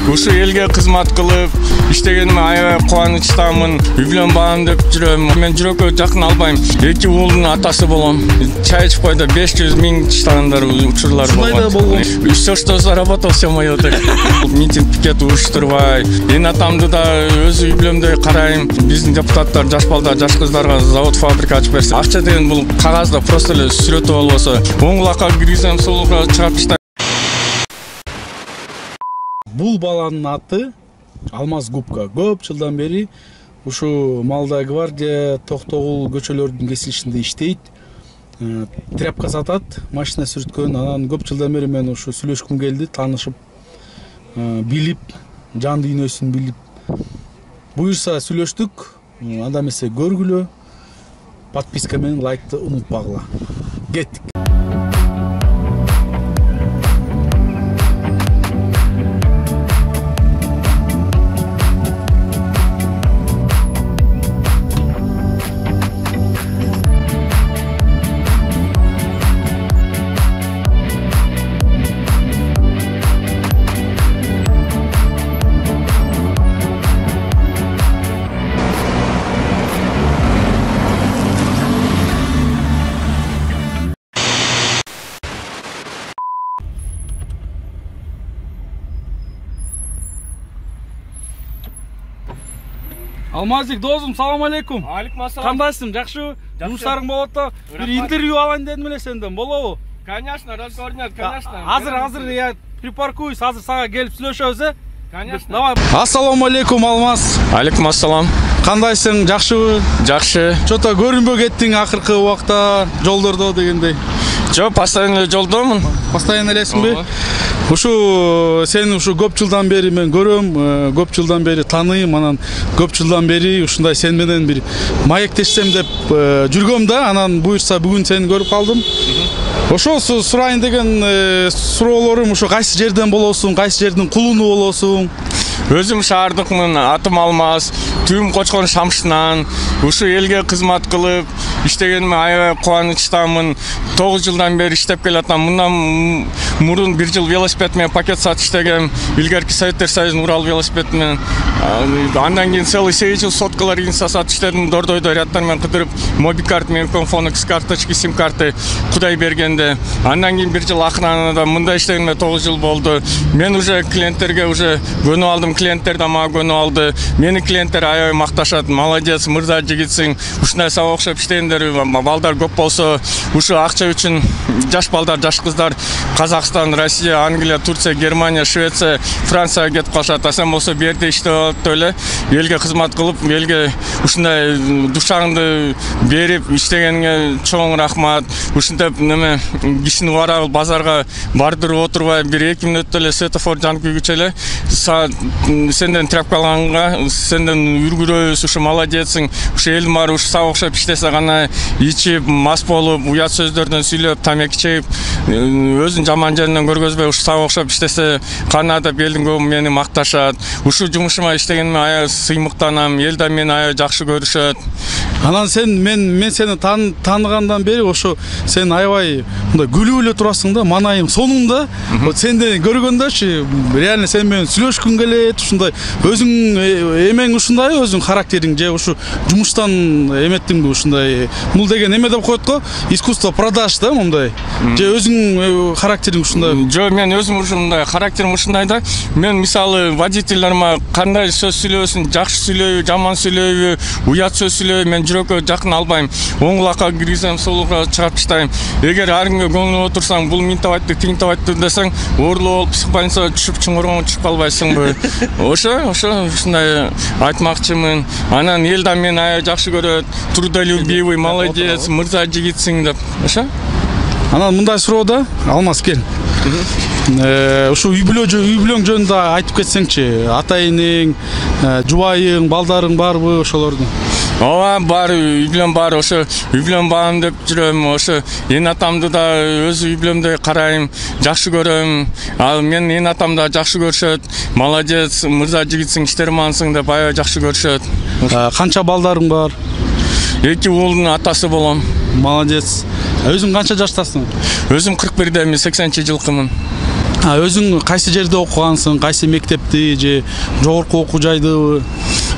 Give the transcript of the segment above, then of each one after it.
Ушу элге кызмат кылып иштегениме аябай кубанычтамын. Үй бүлөм баам деп жүрөм. Мен жүрөккө жакын албайм. 2 уулдун атасы болом. Чай ичип койду 500 миң чыштагандар учурлар болгон. Всё, что заработал, все моё так. Митинг, пикет уюштурбай. Эне атамды да өз үй бүлөмдөй карайм. Биздин депутаттар жаш балдар, жаш кыздарга завод, фабрика ачып берсе, акча деген бул кагазда просто эле сүрөтү болбосо, оң кулакка киргизем, сол кулакка чыгарып таштайм. Бул баланын аты Алмаз Губка. Көп жылдан бери ушу Малда гвардия Токтогул көчөлөрдүн кесилишинде иштейт. Тряпка сатат, машина сүрүткөн. Анан көп жылдан бери мен ушу сүйлөшкүм келди, таанышып, билип, жан дүйнөсүн билип. Буюрса сүйлөштүк. Анда эмесе көргүлө. Подписка менен лайкты унутпагыла. Кеттик. Алмазик, досум, салам алейкум. Алейкум ассалам. Кандайсың, жакшы? Жумуштарың болот да. Бир интервью алайын дедим эле сенден, болобу? Конечно, разговор, конечно. Азыр я припаркуюсь, азыр сага келип сүйлөшөбүз, Конечно. Давай. Ассаламу алейкум, Алмаз. Алейкум ассалам. Кандайсың, жакшыбы? Жакшы. Чото көрүнбөй кеттиң акыркы убакта жолдордо дегендей. Жок, постоянно жолдомун. Постоянно элесиңби? Ушу сени ушу көп жылдан бери мен көрөм, көп жылдан бери тааныйм, анан көп жылдан бери ушундай сен менен бир маектешсем деп жүргөм да, анан буюрса бүгүн сени көрүп калдым. Ошол сурайын деген суроолорум ушу кайсы жерден болосуң, кайсы жердин кулуну болосуң? Өзүм шаардыкмын, атым Алмаз, түйүм Кочкон Шамшынан. Ушу элге кызмат кылып иштегениме аябай кубанычтамын. 9 жылдан бери иштеп келатам. Мындан мурун 1 жыл велосипед менен пакет сатып иштегем. Илгерки Советтер Союзунун Урал велосипед менен. Андан кийин целый 8 жыл соткалар сатып иштедим. Дордойдо рядтар менен кыдырып, мобикарт менен Комфонекс карточки, сим карты Кудай бергенде. Андан кийин 1 жыл акырында мында иштегениме 9 жыл болду. Мен уже клиенттерге уже көнүп алдым, клиенттер да мага көнүп алды. Мени клиенттер аябай макташат. Молодец, мырза жигитсиң. Ушундай сага окшоп иштегендер балдар көп болсо, ушу акча үчүн жаш балдар, жаш кыздар Казакстан, Россия, Англия, Турция, Германия, Швеция, Францияга кетип калышат. Сен болсо бу жерде иштеп атып эле элге кызмат кылып, элге ушундай душаңды берип иштегениңе чоң рахмат. Ушинтип неме кишини барабыл базарга бардырып отурбай, 1-2 мүнөттө эле светофор жанып күйгүчө эле сенден тряпка алганга, сенден үргүрөбүз, ушу молодецсиң. Ушу элдин баары ушу сага окшоп иштесе гана ичип, мас болуп, уят сөздөрдөн сүйлөп, тамеки чегип, өзүн жаман жеринен көргөзбөй, ушу сага окшоп иштесе кана деп элдин көбү мени макташат. Ушу жумушума иштегениме аябай сыймыктанам, эл да мени аябай жакшы көрүшөт. Анан мен сени тааныгандан бери ошо сен аябай мындай күлүп эле турасың да, манайым сонунда. Вот сенди көргөндөгүчү реально сен менен сүйлөшкүң келет, ушундай өзүң эмең ушундай, өзүң характериң же ушу жумуштан эметтиңби ушундай. Бул деген эме деп коет го, искусство продаж да, мындай. Же өзүң характериң ушундай. Жок, мен өзүм ушундай, характерим ушундай да. Мен мисалы водительдерме кандай сөз сүйлөбөсүн, жакшы сүйлөйбү, жаман сүйлөйбү, уят сөз сүйлөйбү, мен жүрөккө жакын албайм. Оң кулакка киргизем, сол кулакка чыгарып таштайм. Эгер ар кимге көңүлүп отурсаң, бул минтип айтты, тигинтип айтты десең, оорлоо болуп псих больницага түшүп чуңкурга түшүп калбайсыңбы? Ушундай айтмакчымын. Анан эл да мени аябай жакшы көрөт. Трудолюбивый, молодец, мырза жигитсиң деп. Ошо? Анан мындай суроо да, Алмаз кел. Ушу үй бүлөң жөнүндө айтып кетсеңчи, ата-энең, жубайың, балдарың барбы ошолордун? Ооба, бар, үй бүлөм бар, ошо үй бүлөм баам деп жүрөм, ошо эне атамды да өз үй бүлөмдөй карайм, жакшы көрөм. Ал мен эне атам да жакшы көрүшөт. Молодец, мырза жигитсиң, иштермансың деп аябай жакшы көрүшөт. Канча балдарың бар? 2 уулдун атасы болом. Молодец. Өзүң канча жаштасың? Өзүм 41-демин, 80-жылкымын. Өзүң кайсы жерде окугансың, кайсы мектепти же жогорку окуу жайдыбы?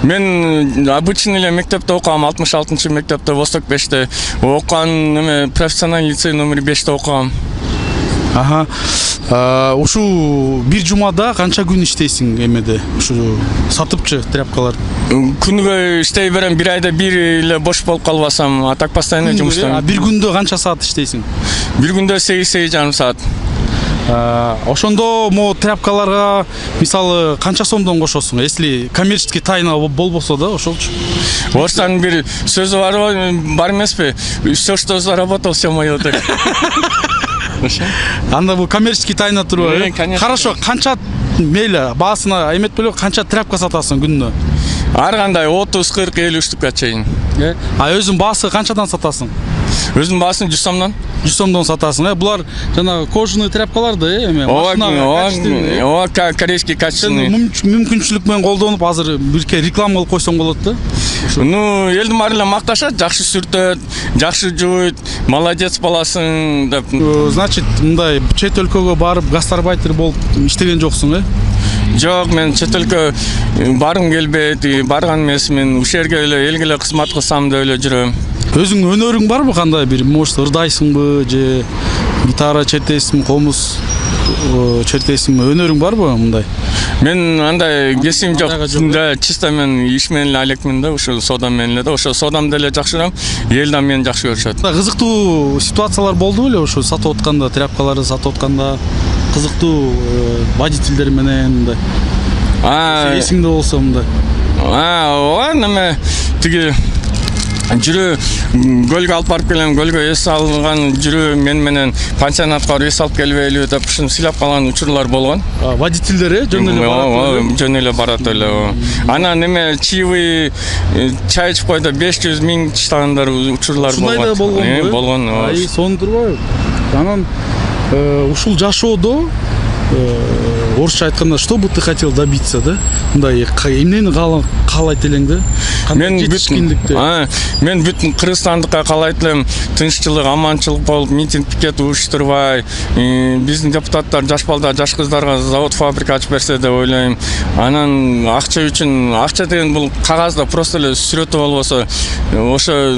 Мен обычный эле мектепте окугам, 66 мектепте, Восток 5те окуган, эме профессиональный лицей номер 5те окугам. Ушу бир жумада канча күн иштейсиң эмеде? Ушу сатыпчы тряпкалар. Күнүгө иштей берем, бир айда бир эле бош болуп калбасам, а так постоянно жумуштайм. Бир күндө канча саат иштейсиң? Бир күндө 8,5 саат. Ошондо могу тряпкаларга мисалы канча сомдон кошосуң? Если коммерческий тайна болбосо да, ошолчу. Орыстан бир сөзү бар эмеспи? Всё, что заработал, всё моё деп. Анда бул коммерческий тайна турбайбы? Хорошо, канча мейли баасына эметпеле канча тряпка сатасың күнүнө? Ар кандай 30, 40, 50 штукка чейин. Өзүң баасы канчадан сатасың? Өзүм баасын 100 сомдон. 100 сомдон сатасың. Булар жана кожаный тряпкаларды эме Ооба, корейский качественный. Мүмкүнчүлүк менен колдонуп азыр бирке реклама кылып койсоң болот да. Ну, элдин баары эле макташат, жакшы сүртөт, жакшы жууйт, молодец баласың деп. Значит, мындай чет өлкөгө барып гастарбайтер болуп иштеген жоксуң, Жок, мен чет өлкө баргым келбейт, барган эмес, мен ушул жерге эле элге эле кызмат кылсам деп эле жүрөм. Өзүң өнөрүң барбы кандай бир? Может, ырдайсыңбы же гитара чертесиңби, комуз чертесиңби? Өнөрүң барбы мындай? Мен андай кесим жок. Да, чисто мен иш менен эле алекмин да, ошо содам менен эле да. Ошо содам деле жакшы көрөм. Эл да мени жакшы көрүшөт. Кызыктуу ситуациялар болду беле ошо сатып атканда, тряпкаларды сатып атканда? Кызыктуу водительдер менен мындай. Эсиңде болсо мындай. Ооба, неме тиги жүрүү көлгө алып барып келем, көлгө эс алган жүрүү мен менен пансионатка эс алып келбейлби деп ушуну сыйлап калган учурлар болгон. Водительдер жөн эле барат. Жөн эле барат эле. Анан неме чаевый чай ичип койду 500 000 чыганган учурлар болгон. Ушундай да болгонбу? Болгон. Сонун турбайбы? Анан ушул жашоодо орусча айтканда, что бы ты хотел добиться, да? Мындай эмнени каалайт элең да? Мен бүтүн Кыргызстандыкка каалайт элем, тынччылык, аманчылык болуп, митинг, пикет уюштурбай, биздин депутаттар жаш балдар, жаш кыздарга завод, фабрика ачып берсе деп ойлойм. Анан акча үчүн, акча деген бул кагазда просто эле сүрөтү болбосо, ошо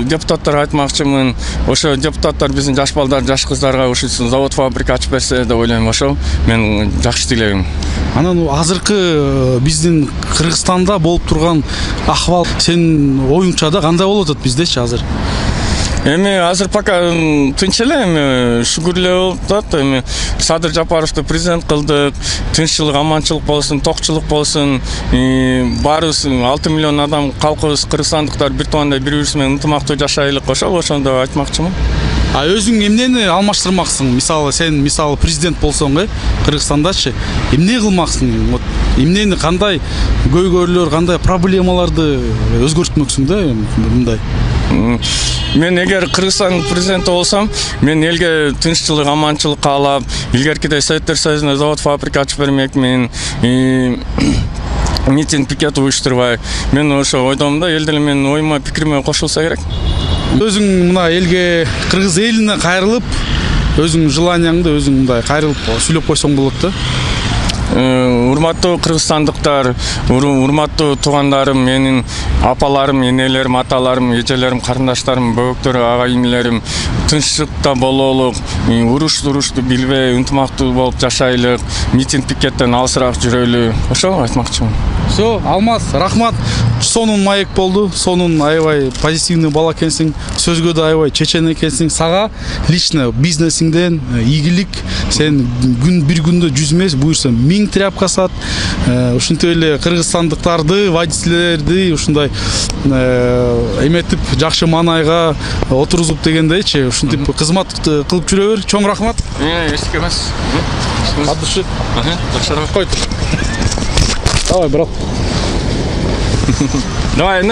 депутаттарга айтмакчымын, ошо депутаттар биздин жаш балдар, жаш кыздарга ушул завод, фабрика ачып берсе деп ойлойм. Ошо мен жакшы тилегим. Анан азыркы биздин Кыргызстанда болуп турган ахвал сенин оюңча да кандай болуп атат биздечи азыр? Эми азыр пока тынч эле, эми шүгүр эле болуп атат. Эми Садыр Жапаровду президент кылдык, тынччылык, аманчылык болсун, токчулук болсун. Баарыбыз 6 миллион адам калкыбыз, кыргызстандыктар бир туугандай бири-бирибиз менен ынтымактуу жашайлык, ошондо айтмакчымын. Өзүң эмнени алмаштырмаксың? Мисалы сен президент болсоң, Кыргызстандачы, эмне кылмаксың? Эмнени, кандай көйгөйлөр, кандай проблемаларды өзгөртмөксүң да мындай? Мен эгер Кыргызстан президенти болсам, мен элге тынччылык, аманчылык каалап, илгеркидей Советтер Союзуна завод, фабрика ачып бермекмин. Митинг, пикет уюштурбай. Мен ошо ойдом да, эл деле менин оюма, пикириме кошулса керек. Өзүң мына элге, кыргыз элине кайрылып, өзүң желанияңды өзүң мындай кайрылып сүйлөп койсоң болот да. Урматтуу кыргызстандыктар, урматтуу туугандарым, менин апаларым, энелерим, аталарым, эжелерим, карындаштарым, бөбөктөр, ага инилерим, тынччылыкта бололук, урушту билбей, ынтымактуу болуп жашайлык, митинг, пикеттен алысыраак жүрөлү. Ошо айтмакчымын. Все, Алмаз, рахмат. Сонун маек болду. Сонун аябай позитивный бала экенсиң. Сөзгө да аябай чечен экенсиң. Сага лично бизнесиңден ийгилик. Сен бир күндө 100 эмес, буюрса 1000 тряпка сат. Ушинтип эле кыргызстандыктарды, водительдерди ушундай эметип жакшы маанайга отургузуп дегендейчи, ушинтип кызмат кылып жүрө бер. Чоң рахмат. Эчтеке эмес. От души. Жакшыраак койду. Давай, брат. Давай,